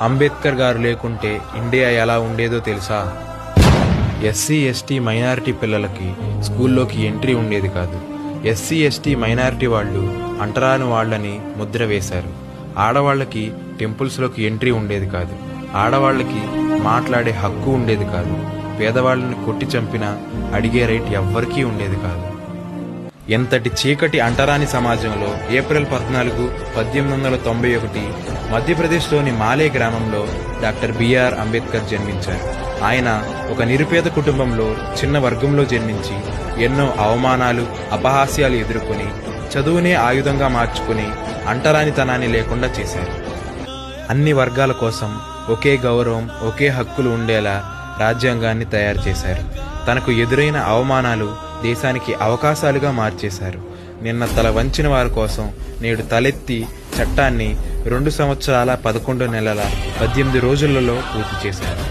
అంబేద్కర్ గారు లేకుంటే ఇండియా ఎలా ఉండేదో తెలుసా? ఎస్సీ ఎస్టీ మైనారిటీ పిల్లలకి స్కూల్లోకి ఎంట్రీ ఉండేది కాదు. ఎస్సీ ఎస్టీ మైనారిటీ వాళ్ళు అంటరాని వాళ్ళని ముద్ర వేశారు. ఆడవాళ్ళకి టెంపుల్స్లోకి ఎంట్రీ ఉండేది కాదు. ఆడవాళ్ళకి మాట్లాడే హక్కు ఉండేది కాదు. పేదవాళ్ళని కొట్టి చంపినా అడిగే రైట్ ఎవ్వరికీ ఉండేది కాదు. ఎంతటి చీకటి అంటరాని సమాజంలో ఏప్రిల్ 14, 1891 మధ్యప్రదేశ్లోని మాలే గ్రామంలో డాక్టర్ బిఆర్ అంబేద్కర్ జన్మించారు. ఆయన ఒక నిరుపేద కుటుంబంలో చిన్న వర్గంలో జన్మించి ఎన్నో అవమానాలు, అపహాస్యాలు ఎదుర్కొని చదువునే ఆయుధంగా మార్చుకుని అంటరానితనాన్ని లేకుండా చేశారు. అన్ని వర్గాల కోసం ఒకే గౌరవం, ఒకే హక్కులు ఉండేలా రాజ్యాంగాన్ని తయారు చేశారు. తనకు ఎదురైన అవమానాలు దేశానికి అవకాశాలుగా మార్చేశారు. నిన్న తల వంచిన వారి కోసం నేడు తలెత్తి చట్టాన్ని 2 సంవత్సరాల 11 నెలల 18 రోజులలో పూర్తి చేశారు.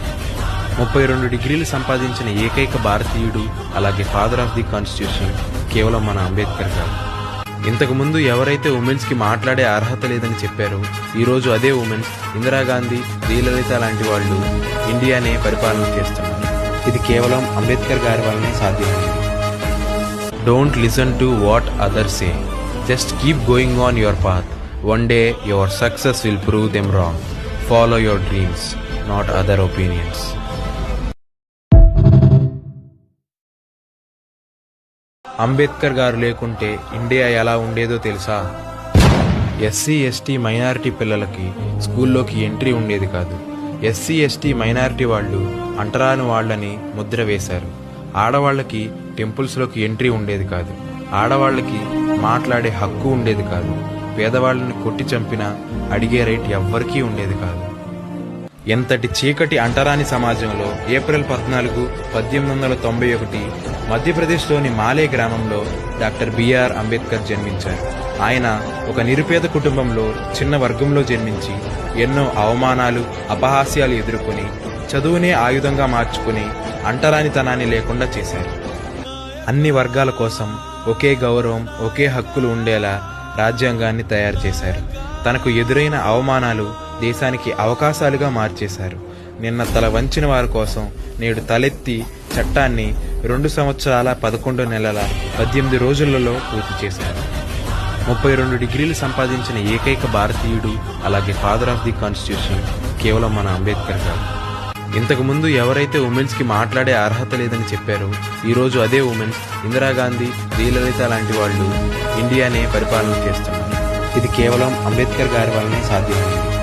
32 డిగ్రీలు సంపాదించిన ఏకైక భారతీయుడు, అలాగే ఫాదర్ ఆఫ్ ది కాన్స్టిట్యూషన్ కేవలం మన అంబేద్కర్ గారు. ఇంతకుముందు ఎవరైతే ఉమెన్స్కి మాట్లాడే అర్హత లేదని చెప్పారో ఈరోజు అదే ఉమెన్స్ ఇందిరాగాంధీ, శ్రీలలిత లాంటి వాళ్ళు ఇండియానే పరిపాలన చేస్తున్నారు. ఇది కేవలం అంబేద్కర్ గారి వల్లనే సాధ్యమైంది. Don't listen to what others say, just keep going on your path. One day your success will prove them wrong. Follow your dreams, not other opinions. Ambedkar గారు లేకుంటే ఇండియా ఎలా ఉండేదో తెలుసా? ఎస్సీ ఎస్టీ మైనారిటీ పిల్లలకి స్కూల్లోకి ఎంట్రీ ఉండేది కాదు. SC ST minority వాళ్ళు అంటరాని వాళ్ళని ముద్ర వేశారు. ఆడవాళ్ళకి టెంపుల్స్లోకి ఎంట్రీ ఉండేది కాదు. ఆడవాళ్ళకి మాట్లాడే హక్కు ఉండేది కాదు. పేదవాళ్ళని కొట్టి చంపినా అడిగే రైట్ ఎవ్వరికీ ఉండేది కాదు. ఎంతటి చీకటి అంటరాని సమాజంలో ఏప్రిల్ 14, 1891 మధ్యప్రదేశ్లోని మాలే గ్రామంలో డాక్టర్ బిఆర్ అంబేద్కర్ జన్మించారు. ఆయన ఒక నిరుపేద కుటుంబంలో చిన్న వర్గంలో జన్మించి ఎన్నో అవమానాలు, అపహాస్యాలు ఎదుర్కొని చదువునే ఆయుధంగా మార్చుకుని అంటరానితనాన్ని లేకుండా చేశారు. అన్ని వర్గాల కోసం ఒకే గౌరవం, ఒకే హక్కులు ఉండేలా రాజ్యాంగాన్ని తయారు చేశారు. తనకు ఎదురైన అవమానాలు దేశానికి అవకాశాలుగా మార్చేశారు. నిన్న తల వంచిన వారి కోసం నేడు తలెత్తి చట్టాన్ని 2 సంవత్సరాల 11 నెలల 18 రోజులలో పూర్తి చేశారు. 32 డిగ్రీలు సంపాదించిన ఏకైక భారతీయుడు, అలాగే ఫాదర్ ఆఫ్ ది కాన్స్టిట్యూషన్ కేవలం మన అంబేద్కర్ గారు. ఇంతకుముందు ఎవరైతే ఉమెన్స్కి మాట్లాడే అర్హత లేదని చెప్పారో ఈరోజు అదే ఉమెన్స్ ఇందిరాగాంధీ, శ్రీలలిత లాంటి వాళ్ళు ఇండియానే పరిపాలన చేస్తున్నారు. ఇది కేవలం అంబేద్కర్ గారి వల్లనే సాధ్యమైంది.